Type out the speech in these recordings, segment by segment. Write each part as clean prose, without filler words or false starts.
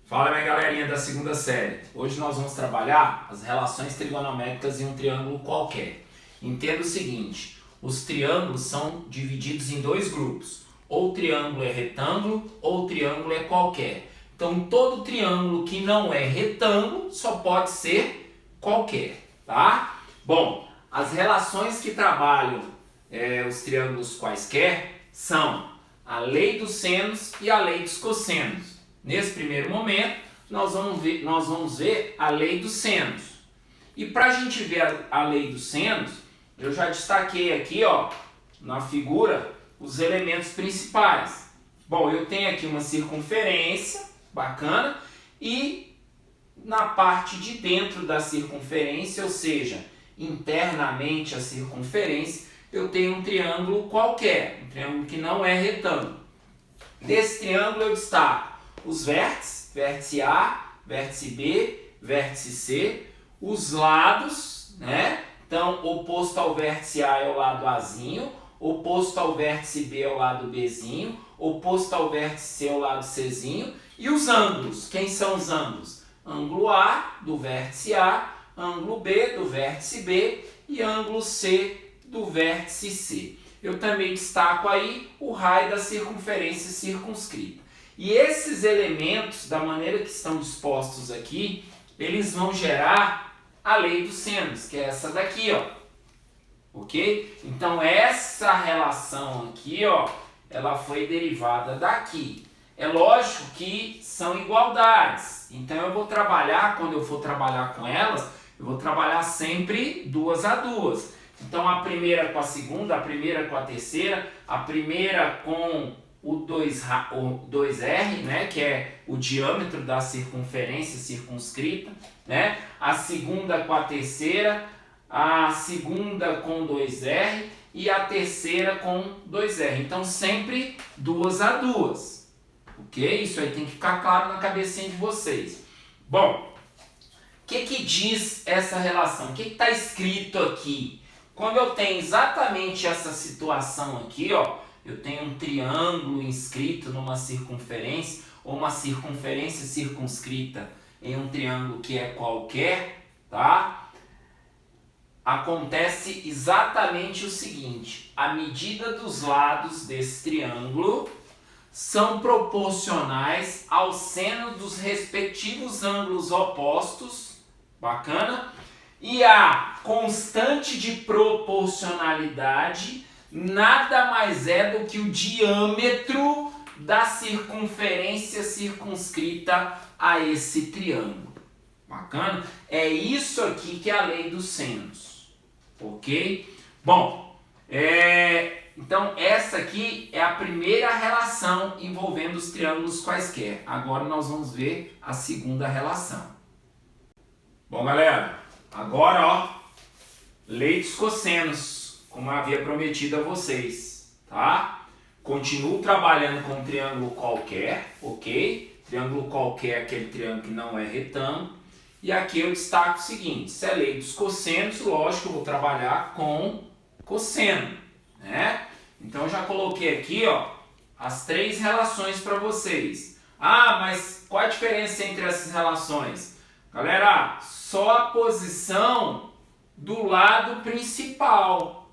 Fala, minha galerinha da segunda série. Hoje nós vamos trabalhar as relações trigonométricas em um triângulo qualquer. Entenda o seguinte, os triângulos são divididos em dois grupos. Ou o triângulo é retângulo ou o triângulo é qualquer. Então todo triângulo que não é retângulo só pode ser qualquer, tá? Bom, as relações que trabalham os triângulos quaisquer são a lei dos senos e a lei dos cossenos. Nesse primeiro momento, nós vamos ver a lei dos senos. E para a gente ver a lei dos senos, eu já destaquei aqui, ó, na figura, os elementos principais. Bom, eu tenho aqui uma circunferência, bacana, e na parte de dentro da circunferência, ou seja, internamente a circunferência, eu tenho um triângulo qualquer, um triângulo que não é retângulo. Nesse triângulo eu destaco os vértices, vértice A, vértice B, vértice C, os lados, né? Então, oposto ao vértice A é o lado Azinho, oposto ao vértice B é o lado Bzinho, oposto ao vértice C é o lado Czinho, e os ângulos. Quem são os ângulos? Ângulo A do vértice A, ângulo B do vértice B e ângulo C do vértice C. Eu também destaco aí o raio da circunferência circunscrita. E esses elementos, da maneira que estão dispostos aqui, eles vão gerar a lei dos senos, que é essa daqui, ó. Ok? Então essa relação aqui, ó, ela foi derivada daqui. É lógico que são igualdades. Então eu vou trabalhar, quando eu for trabalhar com elas, eu vou trabalhar sempre duas a duas. Então a primeira com a segunda, a primeira com a terceira, a primeira com o 2R, né, que é o diâmetro da circunferência circunscrita, né? A segunda com a terceira, a segunda com 2R e a terceira com 2R. Então sempre duas a duas, ok? Isso aí tem que ficar claro na cabecinha de vocês. Bom, o que diz essa relação? O que está escrito aqui? Quando eu tenho exatamente essa situação aqui, ó, eu tenho um triângulo inscrito numa circunferência, ou uma circunferência circunscrita em um triângulo que é qualquer, tá? Acontece exatamente o seguinte, a medida dos lados desse triângulo são proporcionais ao seno dos respectivos ângulos opostos, bacana? E a constante de proporcionalidade nada mais é do que o diâmetro da circunferência circunscrita a esse triângulo. Bacana? É isso aqui que é a lei dos senos. Ok? Bom, então essa aqui é a primeira relação envolvendo os triângulos quaisquer. Agora nós vamos ver a segunda relação. Bom, galera, agora, ó, lei dos cossenos, como eu havia prometido a vocês, tá? Continuo trabalhando com um triângulo qualquer, ok? Triângulo qualquer é aquele triângulo que não é retângulo. E aqui eu destaco o seguinte, se é lei dos cossenos, lógico, eu vou trabalhar com cosseno, né? Então eu já coloquei aqui, ó, as três relações para vocês. Ah, mas qual a diferença entre essas relações? Galera, só a posição do lado principal.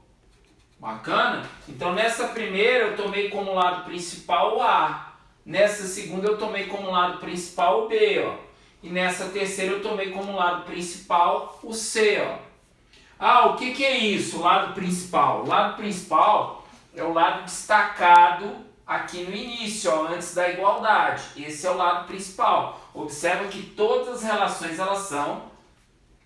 Bacana? Então nessa primeira eu tomei como lado principal o A. Nessa segunda eu tomei como lado principal o B, ó. E nessa terceira eu tomei como lado principal o C, ó. Ah, o que é isso, o lado principal? O lado principal é o lado destacado aqui no início, ó, antes da igualdade. Esse é o lado principal. Observa que todas as relações elas são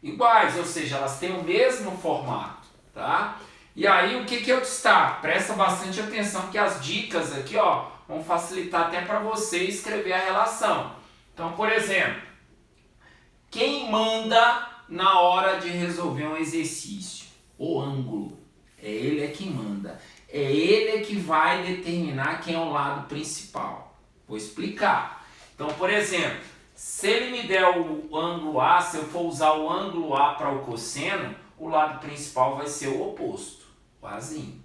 iguais, ou seja, elas têm o mesmo formato, tá? E aí o que eu destaco? Presta bastante atenção que as dicas aqui, ó, vão facilitar até para você escrever a relação. Então, por exemplo, quem manda na hora de resolver um exercício? O ângulo. É ele quem manda. É ele que vai determinar quem é o lado principal. Vou explicar. Então, por exemplo, se ele me der o ângulo A, se eu for usar o ângulo A para o cosseno, o lado principal vai ser o oposto, o Azinho.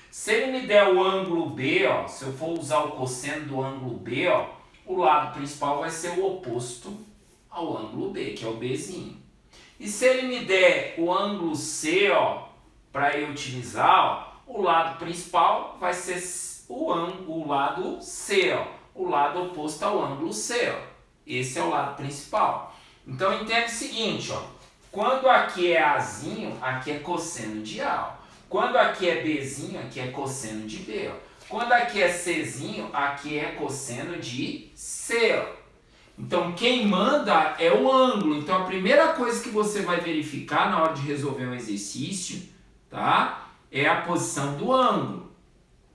Se ele me der o ângulo B, ó, se eu for usar o cosseno do ângulo B, ó, o lado principal vai ser o oposto ao ângulo B, que é o Bzinho. E se ele me der o ângulo C, ó, para eu utilizar, ó, o lado principal vai ser o lado C, ó, o lado oposto ao ângulo C. Ó. Esse é o lado principal. Então entenda o seguinte, ó, quando aqui é Azinho, aqui é cosseno de A. Ó. Quando aqui é Bzinho, aqui é cosseno de B. Ó. Quando aqui é Czinho, aqui é cosseno de C. Ó. Então, quem manda é o ângulo. Então, a primeira coisa que você vai verificar na hora de resolver um exercício, tá? É a posição do ângulo,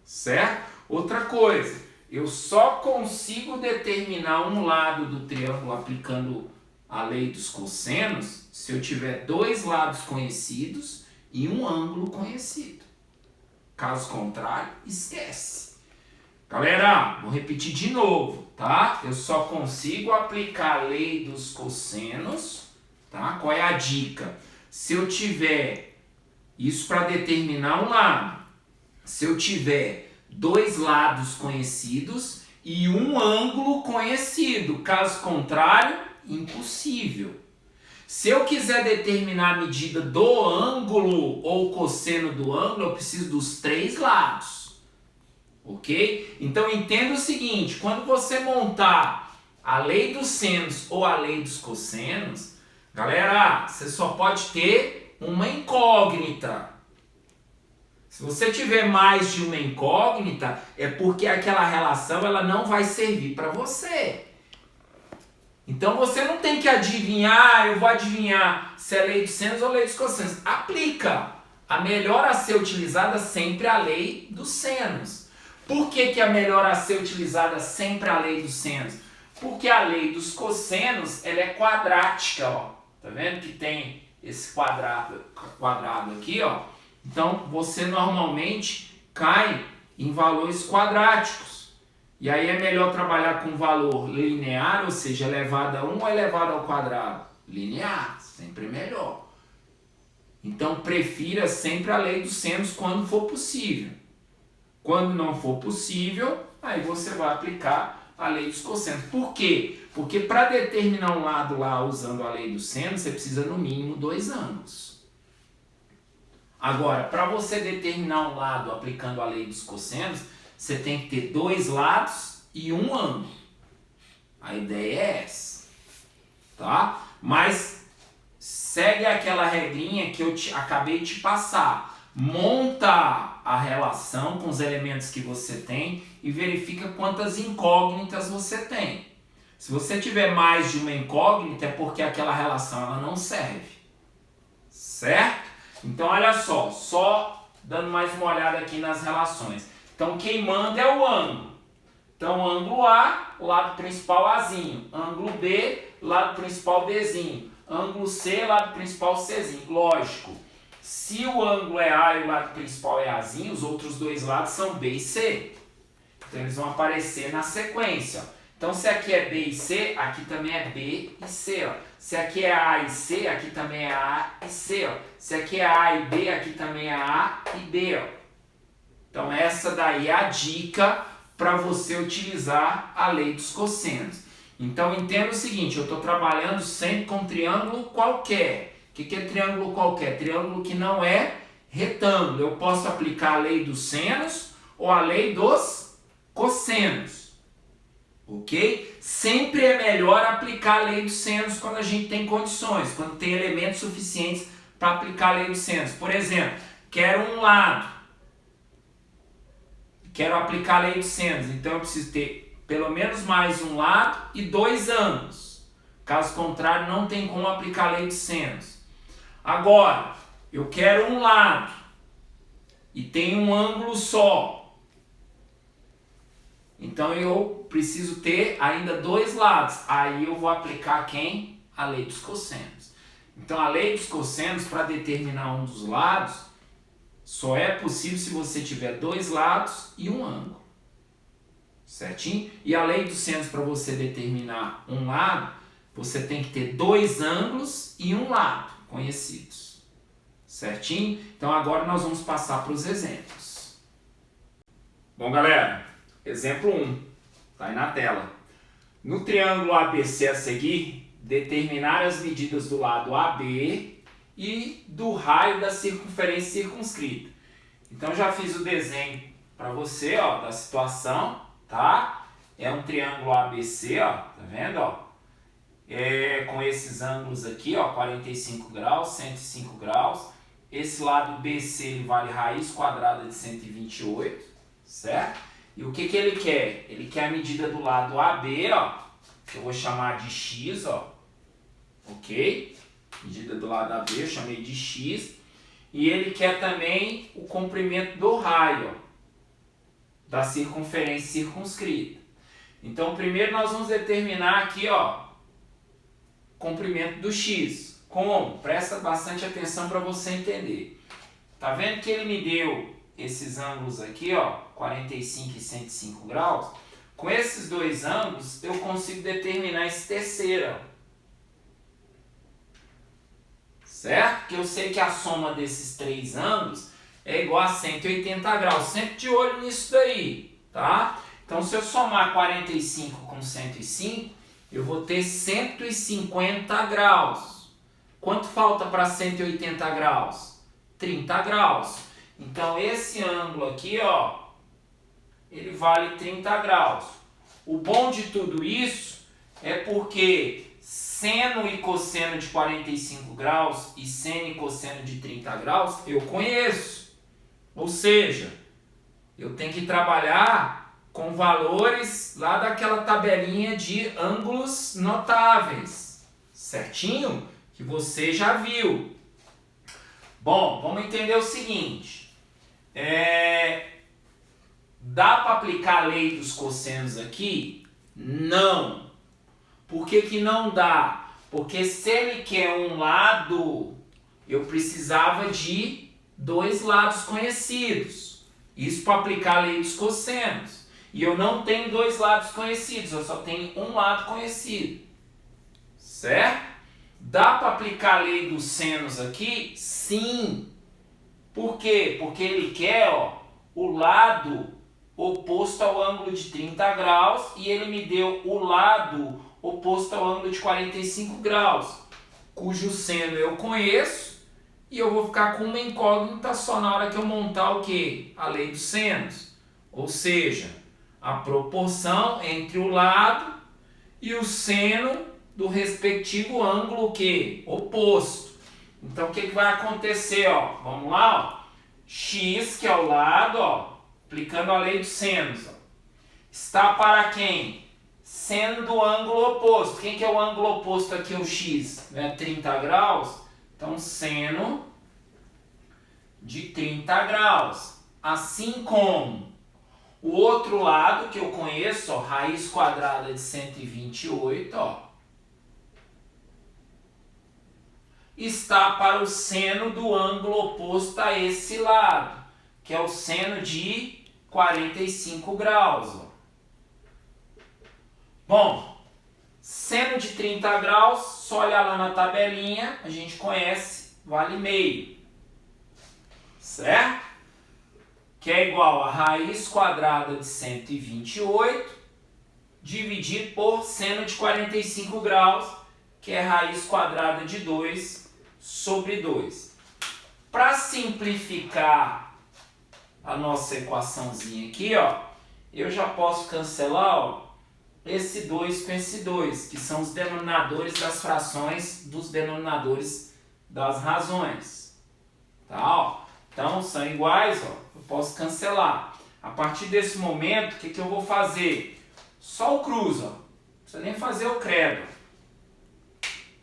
certo? Outra coisa, eu só consigo determinar um lado do triângulo aplicando a lei dos cossenos se eu tiver dois lados conhecidos e um ângulo conhecido. Caso contrário, esquece. Galera, vou repetir de novo, tá? Eu só consigo aplicar a lei dos cossenos, tá? Qual é a dica? Se eu tiver isso para determinar um lado, se eu tiver dois lados conhecidos e um ângulo conhecido, caso contrário, impossível. Se eu quiser determinar a medida do ângulo ou cosseno do ângulo, eu preciso dos três lados. Ok? Então entenda o seguinte, quando você montar a lei dos senos ou a lei dos cossenos, galera, você só pode ter uma incógnita. Se você tiver mais de uma incógnita, é porque aquela relação ela não vai servir para você. Então você não tem que adivinhar, eu vou adivinhar se é lei dos senos ou lei dos cossenos. Aplica. A melhor a ser utilizada sempre é a lei dos senos. Por que a melhor a ser utilizada sempre a lei dos senos? Porque a lei dos cossenos ela é quadrática, ó. Tá vendo que tem esse quadrado aqui, ó? Então você normalmente cai em valores quadráticos. E aí é melhor trabalhar com valor linear, ou seja, elevado a 1 ou elevado ao quadrado? Linear, sempre melhor. Então prefira sempre a lei dos senos quando for possível. Quando não for possível, aí você vai aplicar a lei dos cossenos. Por quê? Porque para determinar um lado lá usando a lei dos senos, você precisa no mínimo dois ângulos. Agora, para você determinar um lado aplicando a lei dos cossenos, você tem que ter dois lados e um ângulo. A ideia é essa. Tá? Mas segue aquela regrinha que eu acabei de passar. Monta a relação com os elementos que você tem e verifica quantas incógnitas você tem. Se você tiver mais de uma incógnita é porque aquela relação ela não serve. Certo? Então olha só dando mais uma olhada aqui nas relações. Então quem manda é o ângulo. Então ângulo A, lado principal Azinho. Ângulo B, lado principal Bzinho. Ângulo C, lado principal Czinho. Lógico. Se o ângulo é A e o lado principal é Azinho, os outros dois lados são B e C. Então eles vão aparecer na sequência. Então se aqui é B e C, aqui também é B e C. Ó. Se aqui é A e C, aqui também é A e C. Ó. Se aqui é A e B, aqui também é A e B. Ó. Então essa daí é a dica para você utilizar a lei dos cossenos. Então entenda o seguinte, eu estou trabalhando sempre com triângulo qualquer. O que é triângulo qualquer? Triângulo que não é retângulo. Eu posso aplicar a lei dos senos ou a lei dos cossenos. Ok? Sempre é melhor aplicar a lei dos senos quando a gente tem condições, quando tem elementos suficientes para aplicar a lei dos senos. Por exemplo, quero um lado. Quero aplicar a lei dos senos. Então eu preciso ter pelo menos mais um lado e dois ângulos. Caso contrário, não tem como aplicar a lei dos senos. Agora, eu quero um lado e tem um ângulo só. Então eu preciso ter ainda dois lados. Aí eu vou aplicar quem? A lei dos cossenos. Então a lei dos cossenos, para determinar um dos lados, só é possível se você tiver dois lados e um ângulo. Certinho? E a lei dos senos, para você determinar um lado, você tem que ter dois ângulos e um lado conhecidos. Certinho? Então agora nós vamos passar para os exemplos. Bom, galera, exemplo 1, tá aí na tela. No triângulo ABC a seguir, determinar as medidas do lado AB e do raio da circunferência circunscrita. Então já fiz o desenho para você, ó, da situação, tá? É um triângulo ABC, ó, tá vendo, ó? Com esses ângulos aqui, ó, 45 graus, 105 graus. Esse lado BC ele vale raiz quadrada de 128, certo? E o que que ele quer? Ele quer a medida do lado AB, ó, que eu vou chamar de x, ó, ok? Medida do lado AB eu chamei de x. E ele quer também o comprimento do raio, ó, da circunferência circunscrita. Então primeiro nós vamos determinar aqui, ó, comprimento do x. Como? Presta bastante atenção para você entender. Tá vendo que ele me deu esses ângulos aqui, ó, 45 e 105 graus? Com esses dois ângulos, eu consigo determinar esse terceiro, ó. Certo? Porque eu sei que a soma desses três ângulos é igual a 180 graus. Sempre de olho nisso daí, tá? Então, se eu somar 45 com 105, eu vou ter 150 graus. Quanto falta para 180 graus? 30 graus. Então, esse ângulo aqui, ó, ele vale 30 graus. O bom de tudo isso é porque seno e cosseno de 45 graus e seno e cosseno de 30 graus eu conheço. Ou seja, eu tenho que trabalhar com valores lá daquela tabelinha de ângulos notáveis, certinho? Que você já viu. Bom, vamos entender o seguinte. Dá para aplicar a lei dos cossenos aqui? Não. Por que que não dá? Porque se ele quer um lado, eu precisava de dois lados conhecidos. Isso para aplicar a lei dos cossenos. E eu não tenho dois lados conhecidos, eu só tenho um lado conhecido. Certo? Dá para aplicar a lei dos senos aqui? Sim. Por quê? Porque ele quer, ó, o lado oposto ao ângulo de 30 graus e ele me deu o lado oposto ao ângulo de 45 graus, cujo seno eu conheço e eu vou ficar com uma incógnita só na hora que eu montar o quê? A lei dos senos. Ou seja, a proporção entre o lado e o seno do respectivo ângulo o quê? Oposto. Então o que que vai acontecer, ó? Vamos lá, ó. X, que é o lado, ó, aplicando a lei dos senos, ó, está para quem? Seno do ângulo oposto. Quem que é o ângulo oposto aqui? O x, né? 30 graus. Então, seno de 30 graus. Assim como o outro lado que eu conheço, ó, raiz quadrada de 128, ó, está para o seno do ângulo oposto a esse lado, que é o seno de 45 graus. Ó. Bom, seno de 30 graus, só olhar lá na tabelinha, a gente conhece, vale meio. Certo? Que é igual a raiz quadrada de 128 dividido por seno de 45 graus, que é raiz quadrada de 2 sobre 2. Para simplificar a nossa equaçãozinha aqui, ó, eu já posso cancelar, ó, esse 2 com esse 2, que são os denominadores das frações dos denominadores das razões. Tá, ó? Então, são iguais, ó, eu posso cancelar. A partir desse momento, o que que eu vou fazer? Só o cruz, ó. Não precisa nem fazer o credo.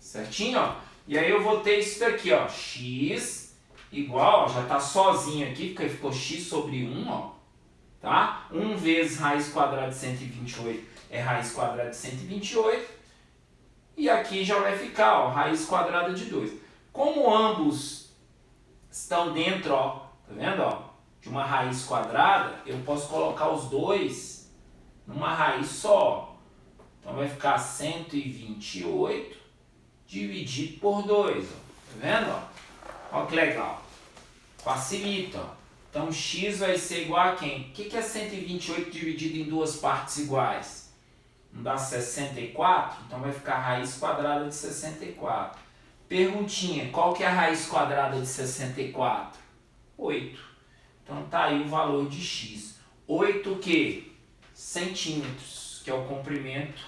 Certinho, ó? E aí eu vou ter isso daqui, ó, x igual, ó, já está sozinho aqui, porque ficou x sobre 1, ó, tá? 1 vezes raiz quadrada de 128 é raiz quadrada de 128. E aqui já vai ficar, ó, raiz quadrada de 2. Como ambos estão dentro, ó, tá vendo, ó, de uma raiz quadrada, eu posso colocar os dois numa raiz só. Então vai ficar 128 dividido por 2, ó, tá vendo, ó? Olha que legal. Facilita, ó. Então, x vai ser igual a quem? O que é 128 dividido em duas partes iguais? não dá 64? Então vai ficar a raiz quadrada de 64. Perguntinha, qual que é a raiz quadrada de 64? 8. Então tá aí o valor de x. 8 o quê? Centímetros, que é o comprimento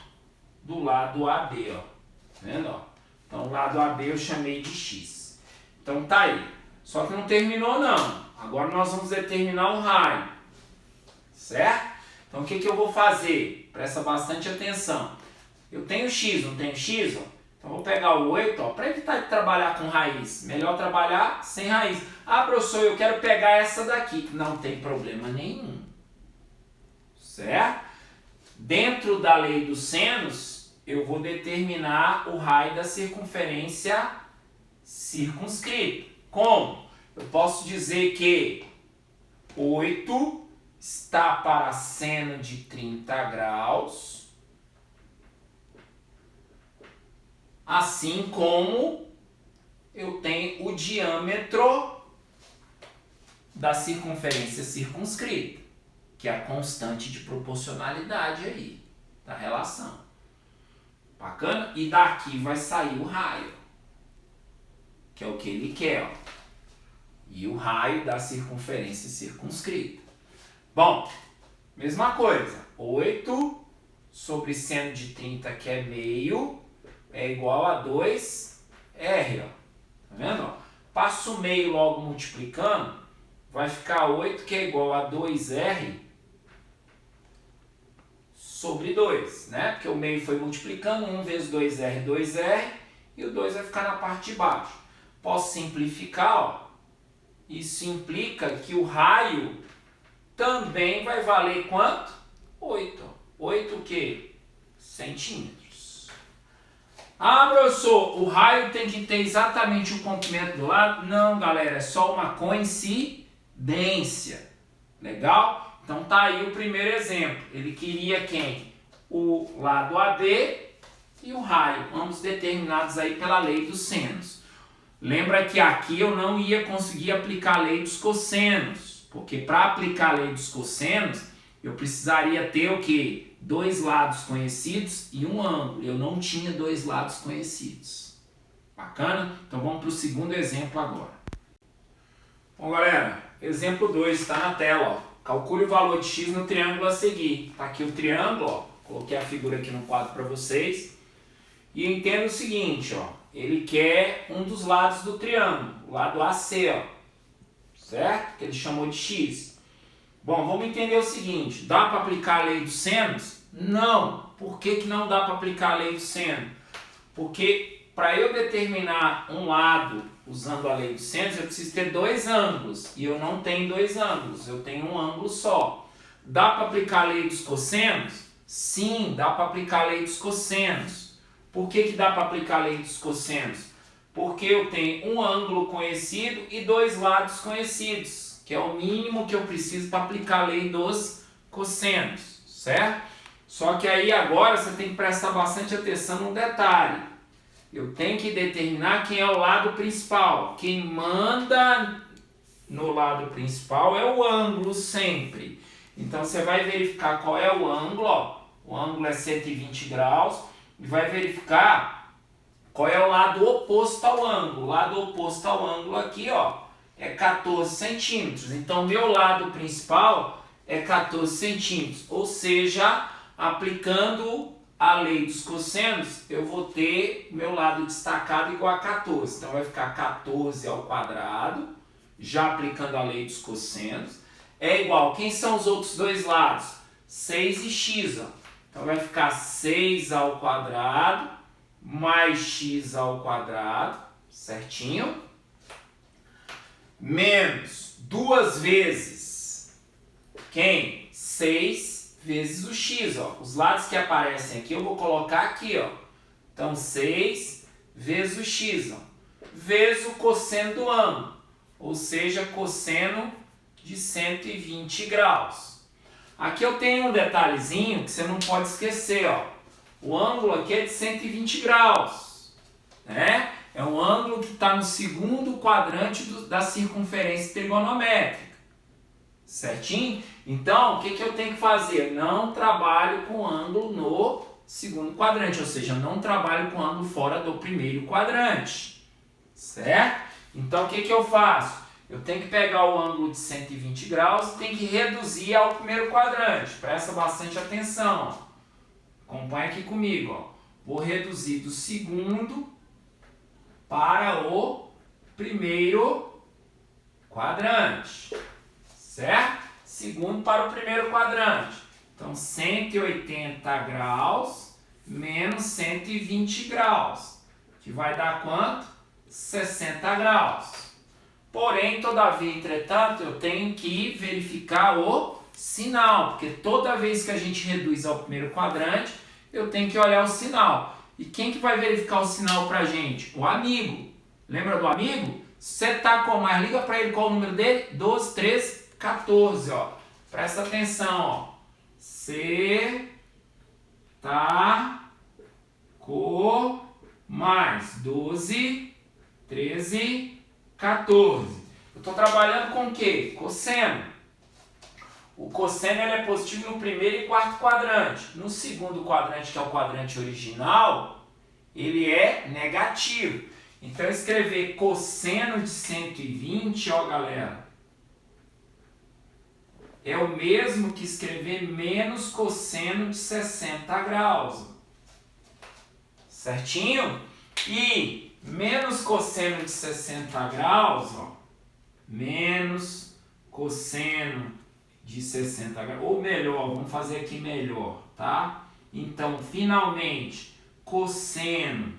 do lado AB, ó. Tá vendo, ó? Então o lado AB eu chamei de x. Então tá aí. Só que não terminou não. Agora nós vamos determinar o raio. Certo? Então o que eu vou fazer? Presta bastante atenção. Eu tenho x, não tenho x? Ó. Então vou pegar o 8, para evitar de trabalhar com raiz. Melhor trabalhar sem raiz. Ah, professor, eu quero pegar essa daqui. Não tem problema nenhum. Certo? Dentro da lei dos senos, eu vou determinar o raio da circunferência circunscrita. Como? Eu posso dizer que 8 está para seno de 30 graus, assim como eu tenho o diâmetro da circunferência circunscrita, que é a constante de proporcionalidade aí, da relação. Bacana? E daqui vai sair o raio, que é o que ele quer, ó. E o raio da circunferência circunscrita. Bom, mesma coisa. 8 sobre seno de 30, que é meio, é igual a 2R, ó. Tá vendo? Ó? Passo o meio logo multiplicando, vai ficar 8, que é igual a 2R sobre 2, né? Porque o meio foi multiplicando, 1 vezes 2R, 2R, e o 2 vai ficar na parte de baixo. Posso simplificar, ó. Isso implica que o raio também vai valer quanto? 8. 8 o quê? Centímetros. Ah, professor, o raio tem que ter exatamente o comprimento do lado? Não, galera, é só uma coincidência. Legal? Então tá aí o primeiro exemplo. Ele queria quem? O lado AB e o raio, ambos determinados aí pela lei dos senos. Lembra que aqui eu não ia conseguir aplicar a lei dos cossenos, porque para aplicar a lei dos cossenos, eu precisaria ter o quê? 2 lados conhecidos e um ângulo. Eu não tinha 2 lados conhecidos. Bacana? Então vamos para o segundo exemplo agora. Bom, galera, exemplo 2 está na tela. Ó. Calcule o valor de x no triângulo a seguir. Está aqui o triângulo, ó. Coloquei a figura aqui no quadro para vocês. E entenda o seguinte, ó. Ele quer um dos lados do triângulo, o lado AC, ó, certo? Que ele chamou de x. Bom, vamos entender o seguinte, dá para aplicar a lei dos senos? Não. Por que não dá para aplicar a lei do seno? Porque para eu determinar um lado usando a lei dos senos, eu preciso ter 2 ângulos, e eu não tenho 2 ângulos, eu tenho um ângulo só. Dá para aplicar a lei dos cossenos? Sim, dá para aplicar a lei dos cossenos. Por que dá para aplicar a lei dos cossenos? Porque eu tenho um ângulo conhecido e 2 lados conhecidos, que é o mínimo que eu preciso para aplicar a lei dos cossenos, certo? Só que aí agora você tem que prestar bastante atenção num detalhe. Eu tenho que determinar quem é o lado principal. Quem manda no lado principal é o ângulo sempre. Então você vai verificar qual é o ângulo, ó. O ângulo é 120 graus. E vai verificar qual é o lado oposto ao ângulo. O lado oposto ao ângulo aqui, ó, é 14 centímetros. Então, meu lado principal é 14 centímetros. Ou seja, aplicando a lei dos cossenos, eu vou ter meu lado destacado igual a 14. Então, vai ficar 14 ao quadrado, já aplicando a lei dos cossenos. É igual, quem são os outros 2 lados? 6 e x, ó. Então vai ficar 6 ao quadrado mais x ao quadrado, certinho? Menos 2 vezes quem? 6 vezes o x, ó. Os lados que aparecem aqui eu vou colocar aqui, ó. Então 6 vezes o x, ó. Vezes o cosseno do ângulo, ou seja, cosseno de 120 graus. Aqui eu tenho um detalhezinho que você não pode esquecer, ó. O ângulo aqui é de 120 graus, né? É um ângulo que está no segundo quadrante da circunferência trigonométrica, certinho? Então, o que eu tenho que fazer? Não trabalho com ângulo no segundo quadrante, ou seja, eu não trabalho com ângulo fora do primeiro quadrante, certo? Então, o que eu faço? Eu tenho que pegar o ângulo de 120 graus e tenho que reduzir ao primeiro quadrante. Presta bastante atenção. Acompanha aqui comigo. Ó. Vou reduzir do segundo para o primeiro quadrante, certo? Segundo para o primeiro quadrante. Então, 180 graus menos 120 graus, que vai dar quanto? 60 graus. Porém, todavia, entretanto, eu tenho que verificar o sinal, porque toda vez que a gente reduz ao primeiro quadrante, eu tenho que olhar o sinal. E quem que vai verificar o sinal pra gente? O amigo. Lembra do amigo? Você tá com mais, liga para ele qual o número dele? 12, 13, 14, ó. Presta atenção, ó. C tá com mais 12, 13, 14. Eu estou trabalhando com o quê? Cosseno. O cosseno ele é positivo no primeiro e quarto quadrante. No segundo quadrante, que é o quadrante original, ele é negativo. Então, escrever cosseno de 120, ó galera, é o mesmo que escrever menos cosseno de 60 graus. Certinho? E menos cosseno de 60 graus, ó, menos cosseno de 60 graus, ou melhor, vamos fazer aqui melhor, tá? Então, finalmente, cosseno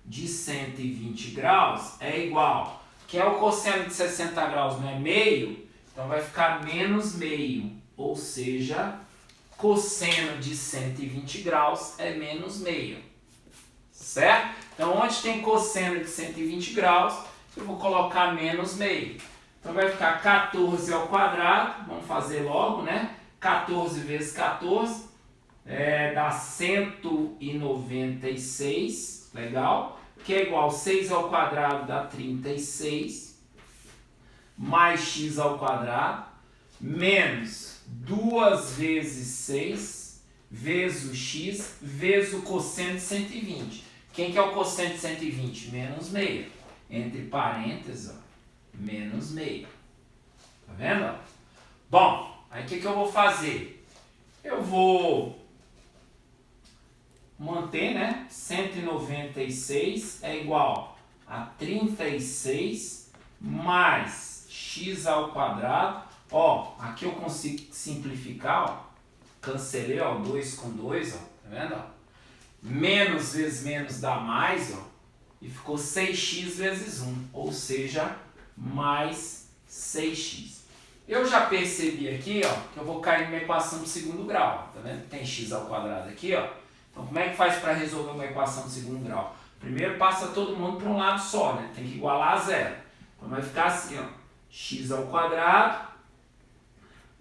de 120 graus é igual, que é o cosseno de 60 graus, não é meio? Então, vai ficar menos meio, ou seja, cosseno de 120 graus é menos meio, certo? Então, onde tem cosseno de 120 graus, eu vou colocar menos meio. Então, vai ficar 14 ao quadrado, vamos fazer logo, né? 14 vezes 14, dá 196, legal? Que é igual a 6 ao quadrado dá 36, mais x ao quadrado, menos 2 vezes 6, vezes o x, vezes o cosseno de 120. Quem que é o cosseno de 120? Menos meio. Entre parênteses, ó, menos meio. Tá vendo? Bom, aí o que eu vou fazer? Eu vou manter, né? 196 é igual a 36 mais x ao quadrado. Ó, aqui eu consigo simplificar, ó. Cancelei, ó, 2 com 2, ó. Tá vendo? Ó? Menos vezes menos dá mais, ó. E ficou 6x vezes 1, ou seja, mais 6x. Eu já percebi aqui, ó, que eu vou cair numa equação de segundo grau. Tá vendo? Tem x ao quadrado aqui, ó. Então, como é que faz para resolver uma equação de segundo grau? Primeiro, passa todo mundo para um lado só, né? Tem que igualar a zero. Então, vai ficar assim, ó. X ao quadrado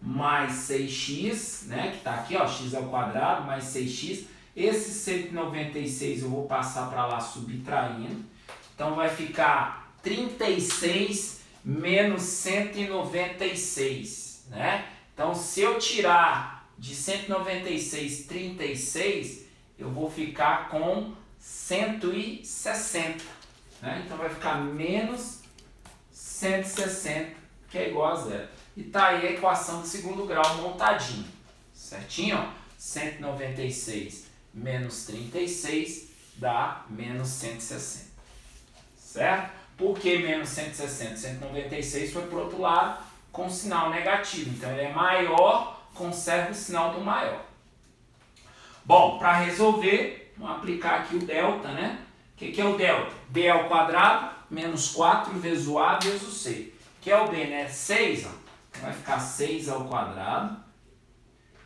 mais 6x, né? Que tá aqui, ó. X ao quadrado mais 6x. Esse 196 eu vou passar para lá subtraindo. Então, vai ficar 36 menos 196, né? Então, se eu tirar de 196 36, eu vou ficar com 160, né? Então, vai ficar menos 160, que é igual a zero. E tá aí a equação de segundo grau montadinho, certinho? Ó? 196 menos 36 dá menos 160, certo? Por que menos 160? 196 foi para o outro lado com sinal negativo, então ele é maior, conserva o sinal do maior. Bom, para resolver, vamos aplicar aqui o delta, né? O que é o delta? B ao quadrado menos 4 vezes o A vezes o C. Que é o B, né? 6, ó. Vai ficar 6 ao quadrado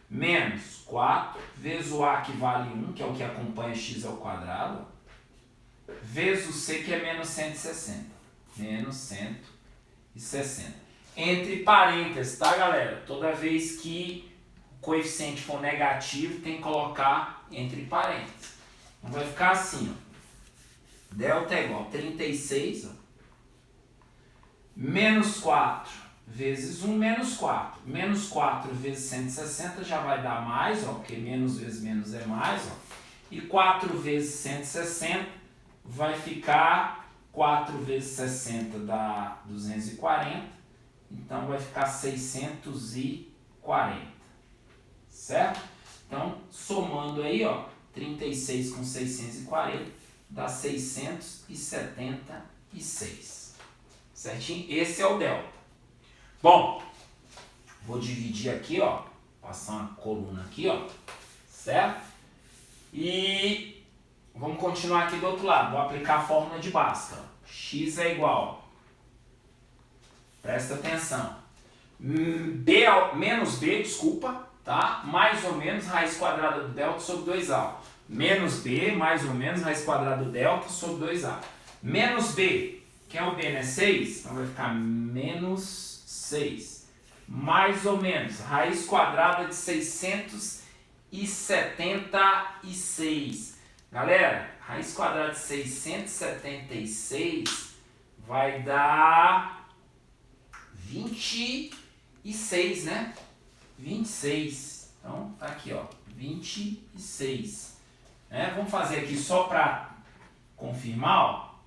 menos 4 vezes o A que vale 1, que é o que acompanha x ao quadrado, vezes o C que é menos 160. Menos 160. Entre parênteses, tá galera? Toda vez que o coeficiente for negativo, tem que colocar entre parênteses. Então vai ficar assim, ó. Delta é igual a 36, ó, menos 4 vezes 1, menos 4. Menos 4 vezes 160 já vai dar mais, ó, porque menos vezes menos é mais. Ó. E 4 vezes 160 vai ficar 4 vezes 60 dá 240. Então vai ficar 640. Certo? Então, somando aí, ó, 36 com 640 dá 676. Certinho? Esse é o delta. Bom, vou dividir aqui, ó, passar uma coluna aqui, ó, certo? E vamos continuar aqui do outro lado. Vou aplicar a fórmula de Bhaskara. X é igual, presta atenção, menos B, desculpa, tá? Mais ou menos raiz quadrada do delta sobre 2A. Menos B, mais ou menos raiz quadrada do delta sobre 2A. Menos B, que é o B, né? 6, então vai ficar menos 6. Mais ou menos raiz quadrada de 676. Galera, raiz quadrada de 676 vai dar 26, né? 26. Então, tá aqui, ó, 26. Vamos fazer aqui só para confirmar,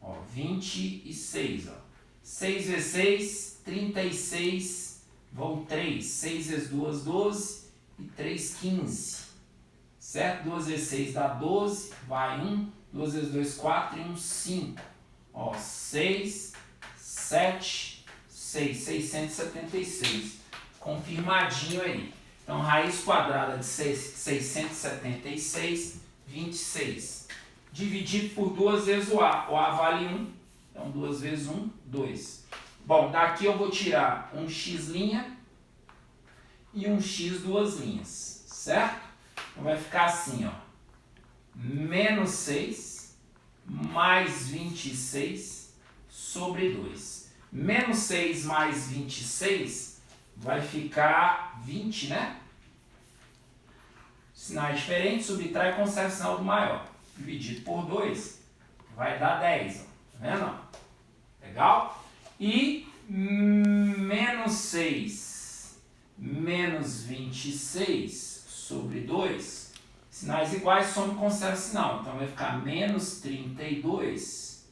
ó, 26, ó. 6 vezes 6, 36, vão 3. 6 vezes 2, 12 e 3, 15. Certo? 2 vezes 6 dá 12, vai 1. 2 vezes 2, 4 e 1, 5. Ó, 6, 7, 6, 676. Confirmadinho aí. Então, raiz quadrada de 676, 26. Dividido por 2 vezes o A. O A vale 1. Então, 2 vezes 1, 2. Bom, daqui eu vou tirar um x' e um x duas linhas. Certo? Então, vai ficar assim, ó. Menos 6 mais 26 sobre 2. Menos 6 mais 26 vai ficar 20, né? Sinais diferentes, subtrai e conserva o sinal do maior. Dividido por 2 vai dar 10. Ó. Tá vendo? Legal? E menos 6 menos 26 sobre 2. Sinais iguais, soma e conserva o sinal. Então vai ficar menos 32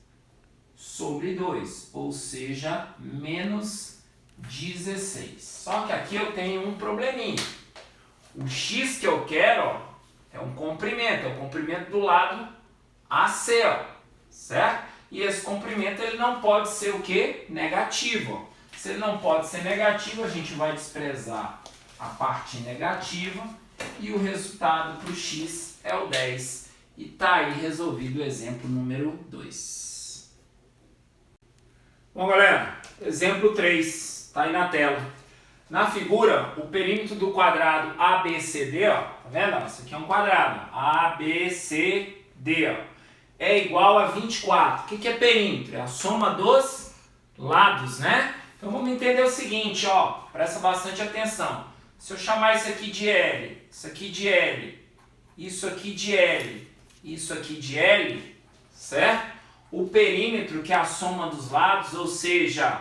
sobre 2. Ou seja, menos 16. Só que aqui eu tenho um probleminha. O x que eu quero, ó, é um comprimento. É o comprimento do lado AC, ó, certo? E esse comprimento ele não pode ser o quê? Negativo. Ó. Se ele não pode ser negativo, a gente vai desprezar a parte negativa e o resultado para o x é o 10. E tá aí resolvido o exemplo número 2. Bom, galera, exemplo 3, tá aí na tela. Na figura, o perímetro do quadrado ABCD, ó, tá vendo? Isso aqui é um quadrado, ABCD, ó, é igual a 24. O que é perímetro? É a soma dos lados, né? Então vamos entender o seguinte, ó, presta bastante atenção. Se eu chamar isso aqui de L, isso aqui de L, isso aqui de L, isso aqui de L, certo? O perímetro, que é a soma dos lados, ou seja,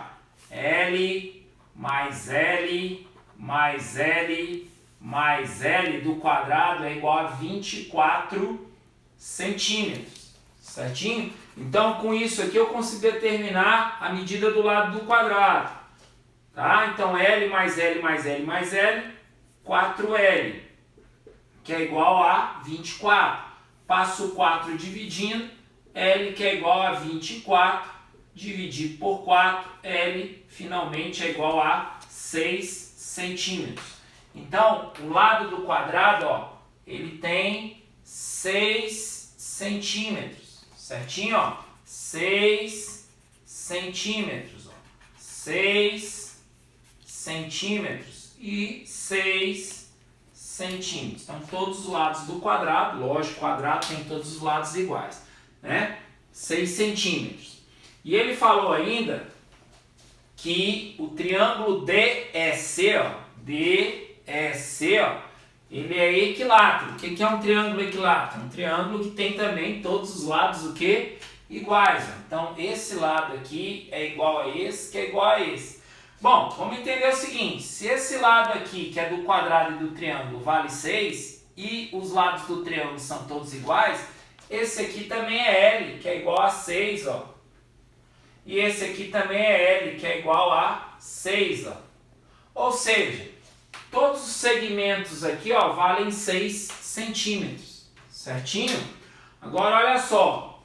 L mais L mais L mais L do quadrado é igual a 24 centímetros, certinho? Então, com isso aqui eu consigo determinar a medida do lado do quadrado, tá? Então, L mais L mais L mais L, 4L, que é igual a 24. Passo 4 dividindo, L que é igual a 24, dividido por 4, L finalmente é igual a 6 centímetros. Então, o lado do quadrado, ó, ele tem 6 centímetros, certinho? Ó, 6 centímetros, ó, 6 centímetros e 6 centímetros. Então, todos os lados do quadrado, lógico, quadrado tem todos os lados iguais, né? 6 centímetros. E ele falou ainda que o triângulo DEC, ó, DEC, ó, ele é equilátero. O que é um triângulo equilátero? Um triângulo que tem também todos os lados o quê? Iguais. Ó. Então, esse lado aqui é igual a esse, que é igual a esse. Bom, vamos entender o seguinte, se esse lado aqui, que é do quadrado e do triângulo, vale 6, e os lados do triângulo são todos iguais, esse aqui também é L, que é igual a 6, ó. E esse aqui também é L, que é igual a 6, ó. Ou seja, todos os segmentos aqui, ó, valem 6 centímetros, certinho? Agora, olha só,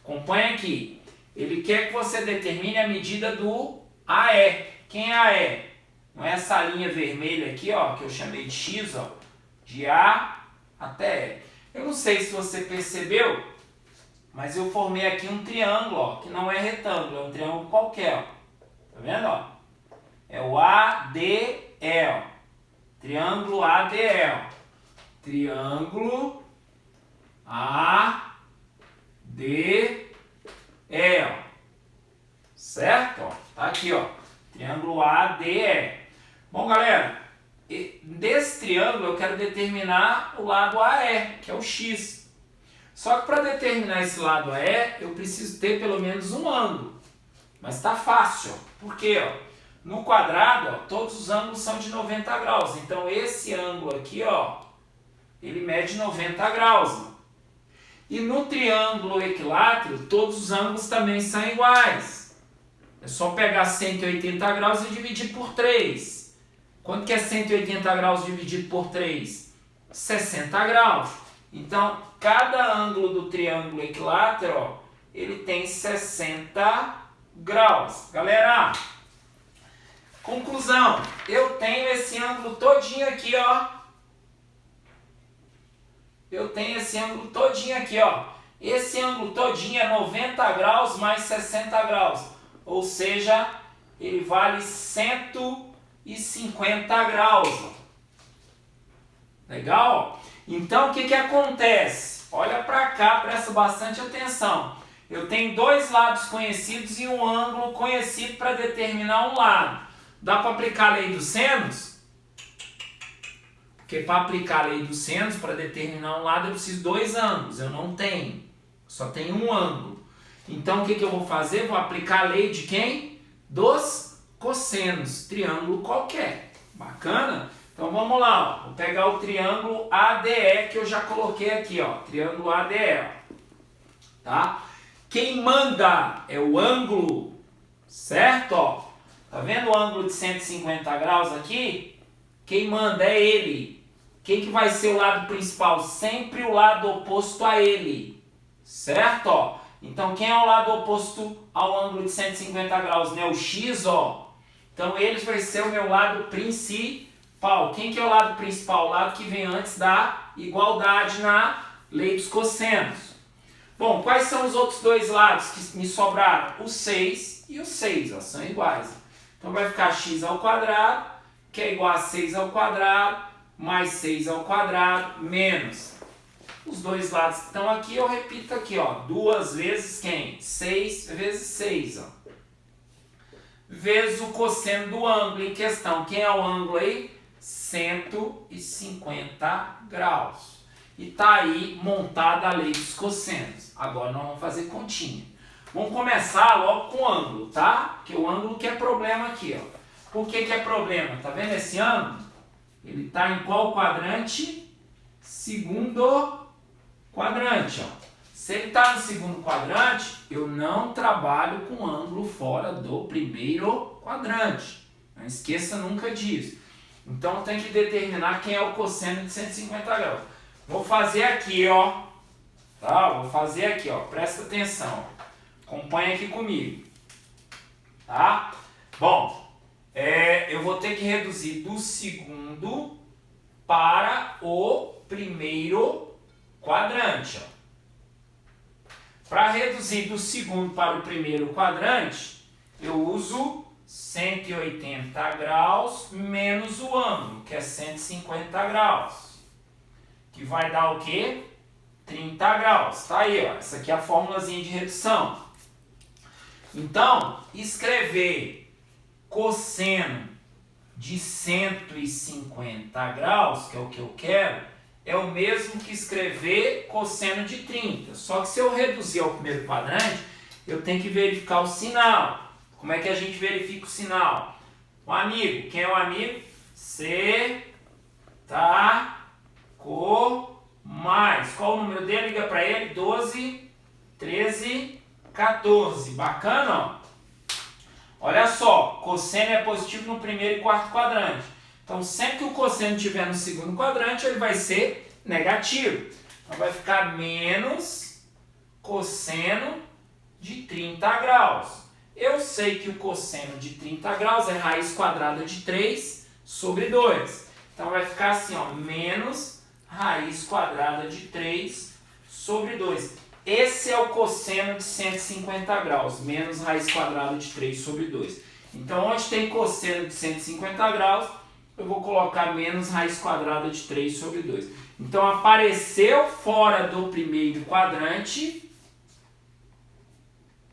acompanha aqui. Ele quer que você determine a medida do AE. Quem é AE? Não é essa linha vermelha aqui, ó, que eu chamei de X, ó, de A até E. Eu não sei se você percebeu, mas eu formei aqui um triângulo, ó, que não é retângulo, é um triângulo qualquer, ó. Tá vendo, ó? É o ADE, ó. Triângulo ADE, ó. Triângulo ADE, ó. Certo? Ó, tá aqui, ó. Triângulo ADE. Bom, galera, desse triângulo eu quero determinar o lado AE, que é o X. Só que para determinar esse lado AE, eu preciso ter pelo menos um ângulo. Mas tá fácil, ó. Por quê? Ó? No quadrado, ó, todos os ângulos são de 90 graus. Então esse ângulo aqui, ó, ele mede 90 graus. Ó. E no triângulo equilátero, todos os ângulos também são iguais. É só pegar 180 graus e dividir por 3. Quanto que é 180 graus dividido por 3? 60 graus. Então, cada ângulo do triângulo equilátero, ó, ele tem 60 graus. Galera, conclusão. Eu tenho esse ângulo todinho aqui, ó. Eu tenho esse ângulo todinho aqui, ó. Esse ângulo todinho é 90 graus mais 60 graus. Ou seja, ele vale 150 graus. Ó. Legal? Então, o que acontece? Olha para cá, presta bastante atenção. Eu tenho dois lados conhecidos e um ângulo conhecido para determinar um lado. Dá para aplicar a lei dos senos? Porque para aplicar a lei dos senos, para determinar um lado, eu preciso de dois ângulos. Eu não tenho. Só tenho um ângulo. Então, o que eu vou fazer? Vou aplicar a lei de quem? Dos cossenos. Triângulo qualquer. Bacana? Então, vamos lá. Ó. Vou pegar o triângulo ADE, que eu já coloquei aqui. Ó. Triângulo ADE. Ó. Tá? Quem manda é o ângulo. Certo? Ó. Tá vendo o ângulo de 150 graus aqui? Quem manda é ele. Quem que vai ser o lado principal? Sempre o lado oposto a ele. Certo? Ó. Então, quem é o lado oposto ao ângulo de 150 graus? Né? O X, ó. Então, ele vai ser o meu lado principal. Quem que é o lado principal? O lado que vem antes da igualdade na lei dos cossenos. Bom, quais são os outros dois lados que me sobraram? O 6 e o 6, ó, são iguais. Então, vai ficar x ao quadrado, que é igual a 6 ao quadrado, mais 6 ao quadrado, menos... Os dois lados que estão aqui, eu repito aqui, ó. 2 vezes quem? 6 vezes 6, ó. Vezes o cosseno do ângulo em questão. Quem é o ângulo aí? 150 graus. E tá aí montada a lei dos cossenos. Agora nós vamos fazer continha. Vamos começar logo com o ângulo, tá? Porque o ângulo que é problema aqui, ó. Por que é problema? Tá vendo esse ângulo? Ele tá em qual quadrante? Segundo quadrante, ó. Se ele está no segundo quadrante, eu não trabalho com ângulo fora do primeiro quadrante. Não esqueça nunca disso. Então, tem que determinar quem é o cosseno de 150 graus. Vou fazer aqui, ó. Tá? Vou fazer aqui, ó. Presta atenção. Acompanha aqui comigo. Tá? Bom, eu vou ter que reduzir do segundo para o primeiro quadrante. Para reduzir do segundo para o primeiro quadrante, eu uso 180 graus menos o ângulo, que é 150 graus. Que vai dar o quê? 30 graus. Tá aí, ó. Essa aqui é a formulazinha de redução. Então, escrever cosseno de 150 graus, que é o que eu quero, é o mesmo que escrever cosseno de 30. Só que se eu reduzir ao primeiro quadrante, eu tenho que verificar o sinal. Como é que a gente verifica o sinal? O amigo, quem é o amigo? Cetacomais. Qual o número dele? Liga para ele. 12, 13, 14. Bacana, ó? Olha só, cosseno é positivo no primeiro e quarto quadrante. Então, sempre que o cosseno estiver no segundo quadrante, ele vai ser negativo. Então, vai ficar menos cosseno de 30 graus. Eu sei que o cosseno de 30 graus é raiz quadrada de 3 sobre 2. Então, vai ficar assim, ó, menos raiz quadrada de 3 sobre 2. Esse é o cosseno de 150 graus, menos raiz quadrada de 3 sobre 2. Então, onde tem cosseno de 150 graus, eu vou colocar menos raiz quadrada de 3 sobre 2. Então, apareceu fora do primeiro quadrante,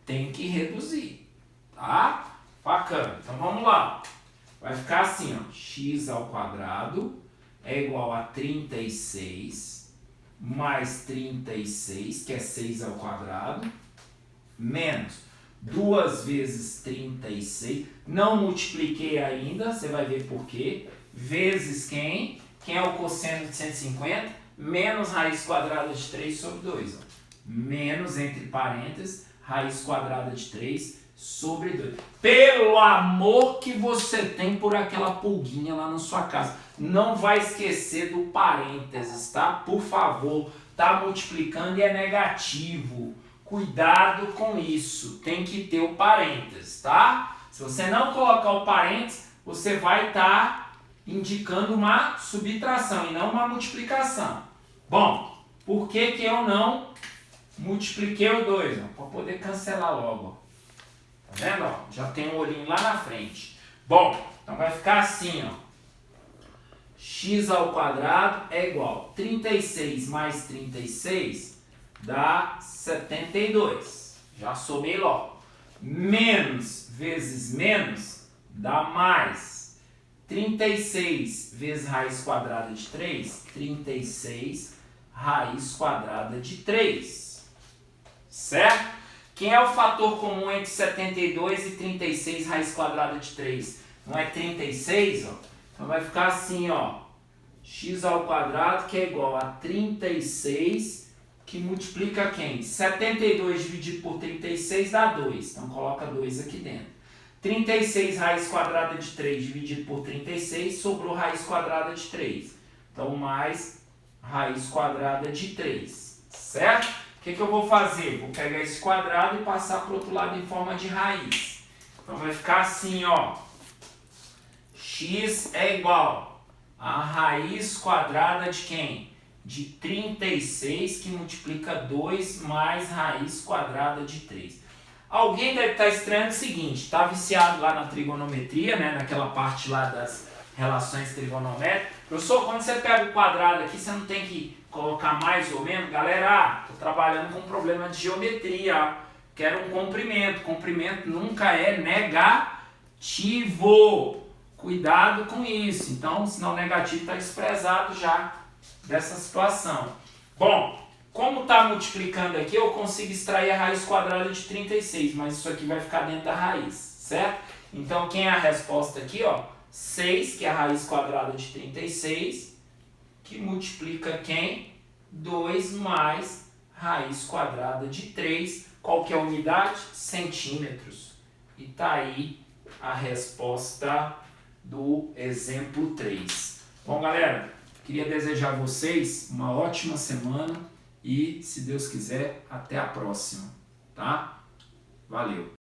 tem que reduzir, tá? Bacana. Então, vamos lá. Vai ficar assim, ó, x ao quadrado é igual a 36 mais 36, que é 6 ao quadrado, menos 2 vezes 36, não multipliquei ainda, você vai ver por quê, vezes quem? Quem é o cosseno de 150? Menos raiz quadrada de 3 sobre 2. Ó. Menos, entre parênteses, raiz quadrada de 3 sobre 2. Pelo amor que você tem por aquela pulguinha lá na sua casa. Não vai esquecer do parênteses, tá? Por favor, tá multiplicando e é negativo. Cuidado com isso. Tem que ter o parênteses, tá? Se você não colocar o parênteses, você vai estar indicando uma subtração e não uma multiplicação. Bom, por que que eu não multipliquei o 2? Para poder cancelar logo. Tá vendo? Ó, já tem um olhinho lá na frente. Bom, então vai ficar assim, ó. X ao quadrado é igual a 36 mais 36 dá 72. Já somei logo. Menos vezes menos dá mais. 36 vezes raiz quadrada de 3, 36 raiz quadrada de 3. Certo? Quem é o fator comum entre 72 e 36 raiz quadrada de 3? Não é 36, ó? Então vai ficar assim, ó, x ao quadrado que é igual a 36, que multiplica quem? 72 dividido por 36 dá 2, então coloca 2 aqui dentro. 36 raiz quadrada de 3 dividido por 36, sobrou raiz quadrada de 3. Então mais raiz quadrada de 3, certo? O que eu vou fazer? Vou pegar esse quadrado e passar para o outro lado em forma de raiz. Então vai ficar assim, ó. X é igual a raiz quadrada de quem? De 36, que multiplica 2 mais raiz quadrada de 3. Alguém deve estar estranhando o seguinte, está viciado lá na trigonometria, né, naquela parte lá das relações trigonométricas. Professor, quando você pega o quadrado aqui, você não tem que colocar mais ou menos? Galera, estou trabalhando com um problema de geometria, quero um comprimento. Comprimento nunca é negativo. Cuidado com isso. Então, sinal negativo está desprezado já dessa situação. Bom, como está multiplicando aqui, eu consigo extrair a raiz quadrada de 36, mas isso aqui vai ficar dentro da raiz, certo? Então, quem é a resposta aqui? Ó, 6, que é a raiz quadrada de 36, que multiplica quem? 2 mais raiz quadrada de 3. Qual que é a unidade? Centímetros. E tá aí a resposta do exemplo 3. Bom, galera, queria desejar a vocês uma ótima semana e, se Deus quiser, até a próxima, tá? Valeu!